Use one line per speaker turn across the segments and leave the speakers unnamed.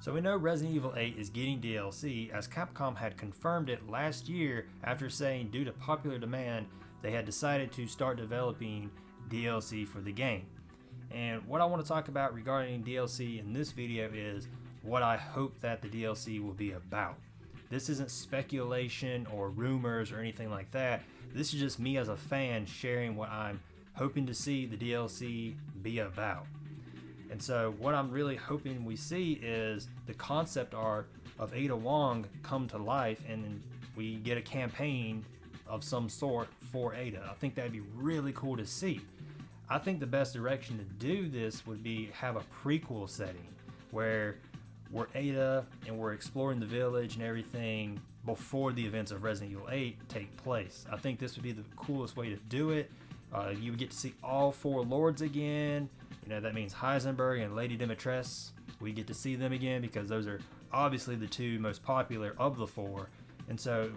So we know Resident Evil 8 is getting DLC, as Capcom had confirmed it last year after saying due to popular demand they had decided to start developing DLC for the game. And what I want to talk about regarding DLC in this video is what I hope that the DLC will be about. This isn't speculation or rumors or anything like that. This is just me as a fan sharing what I'm hoping to see the DLC be about. And so what I'm really hoping we see is the concept art of Ada Wong come to life, and we get a campaign of some sort for Ada. I think that'd be really cool to see. I think the best direction to do this would be have a prequel setting where we're Ada and we're exploring the village and everything before the events of Resident Evil 8 take place. I think this would be the coolest way to do it. You would get to see all four lords again. You know, that means Heisenberg and Lady Dimitrescu. We get to see them again because those are obviously the two most popular of the four. And so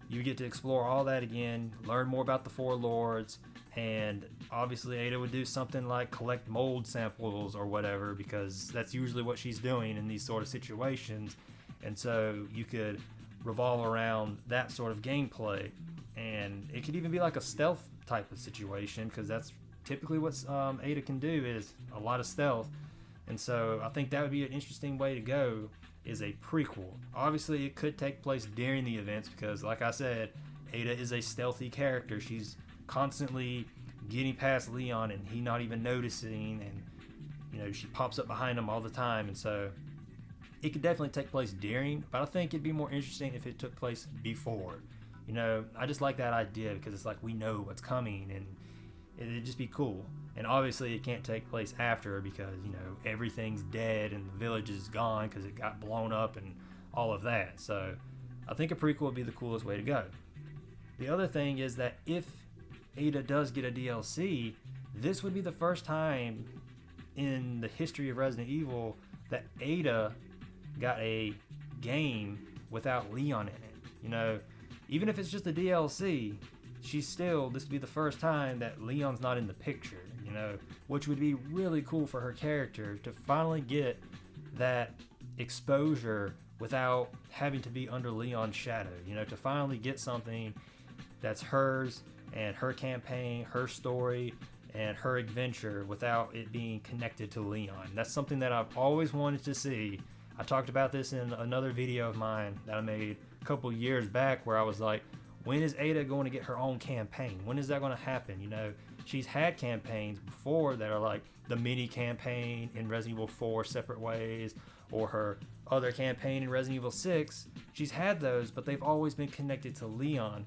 you get to explore all that again, learn more about the four lords, and obviously Ada would do something like collect mold samples or whatever, because that's usually what she's doing in these sort of situations. And so you could revolve around that sort of gameplay, and it could even be like a stealth type of situation, because that's typically what Ada can do, is a lot of stealth. And so I think that would be an interesting way to go, is a prequel. Obviously it could take place during the events because, like I said, Ada is a stealthy character. She's constantly getting past Leon and he not even noticing, and you know, she pops up behind him all the time. And so it could definitely take place during, but I think it'd be more interesting if it took place before. You know, I just like that idea because it's like we know what's coming, and it'd just be cool. And obviously it can't take place after because, you know, everything's dead and the village is gone because it got blown up and all of that. So I think a prequel would be the coolest way to go. The other thing is that if Ada does get a DLC, this would be the first time in the history of Resident Evil that Ada got a game without Leon in it. You know, even if it's just a DLC, this would be the first time that Leon's not in the picture, you know, which would be really cool for her character to finally get that exposure without having to be under Leon's shadow, you know, to finally get something that's hers and her campaign, her story, and her adventure without it being connected to Leon. That's something that I've always wanted to see. I talked about this in another video of mine that I made a couple years back where I was like, when is Ada going to get her own campaign? When is that going to happen? You know, she's had campaigns before that are like the mini campaign in Resident Evil 4 Separate Ways, or her other campaign in Resident Evil 6. She's had those, but they've always been connected to Leon.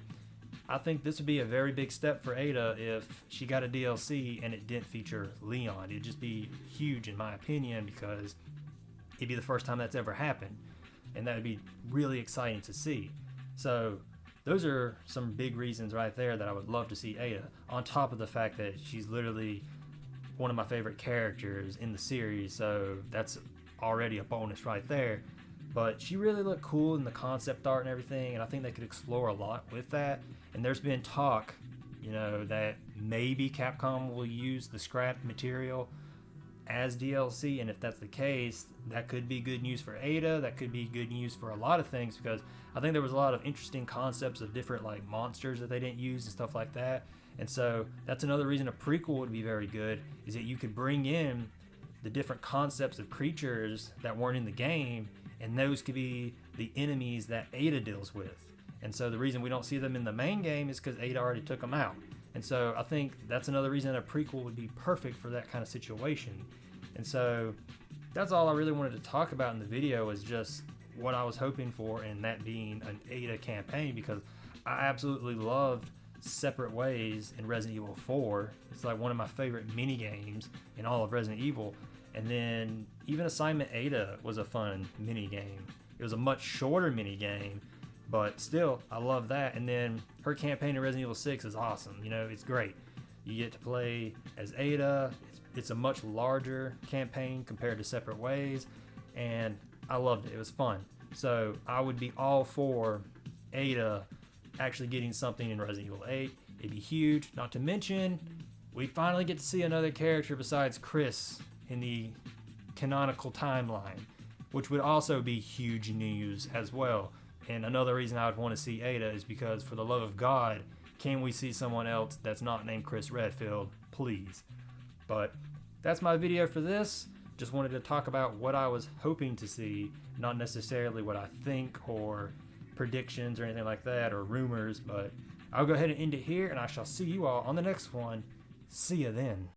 I think this would be a very big step for Ada if she got a DLC and it didn't feature Leon. It'd just be huge in my opinion because it'd be the first time that's ever happened, and that would be really exciting to see. So those are some big reasons right there that I would love to see Ada, on top of the fact that she's literally one of my favorite characters in the series, so that's already a bonus right there. But she really looked cool in the concept art and everything, and I think they could explore a lot with that. And there's been talk, you know, that maybe Capcom will use the scrap material as DLC, and if that's the case, that could be good news for Ada. That could be good news for a lot of things, because I think there was a lot of interesting concepts of different like monsters that they didn't use and stuff like that. And so that's another reason a prequel would be very good, is that you could bring in the different concepts of creatures that weren't in the game, and those could be the enemies that Ada deals with. And so the reason we don't see them in the main game is because Ada already took them out. And so I think that's another reason a prequel would be perfect for that kind of situation. And so that's all I really wanted to talk about in the video, is just what I was hoping for, and that being an Ada campaign, because I absolutely loved Separate Ways in Resident Evil 4. It's like one of my favorite mini games in all of Resident Evil. And then even Assignment Ada was a fun mini game. It was a much shorter mini game, but still, I love that. And then her campaign in Resident Evil 6 is awesome. You know, it's great. You get to play as Ada. It's a much larger campaign compared to Separate Ways, and I loved it. It was fun. So I would be all for Ada actually getting something in Resident Evil 8. It'd be huge. Not to mention, we finally get to see another character besides Chris in the canonical timeline. which would also be huge news as well. And another reason I would want to see Ada is because, for the love of God, can we see someone else that's not named Chris Redfield, please? But that's my video for this. Just wanted to talk about what I was hoping to see, not necessarily what I think or predictions or anything like that or rumors. But I'll go ahead and end it here, and I shall see you all on the next one. See ya then.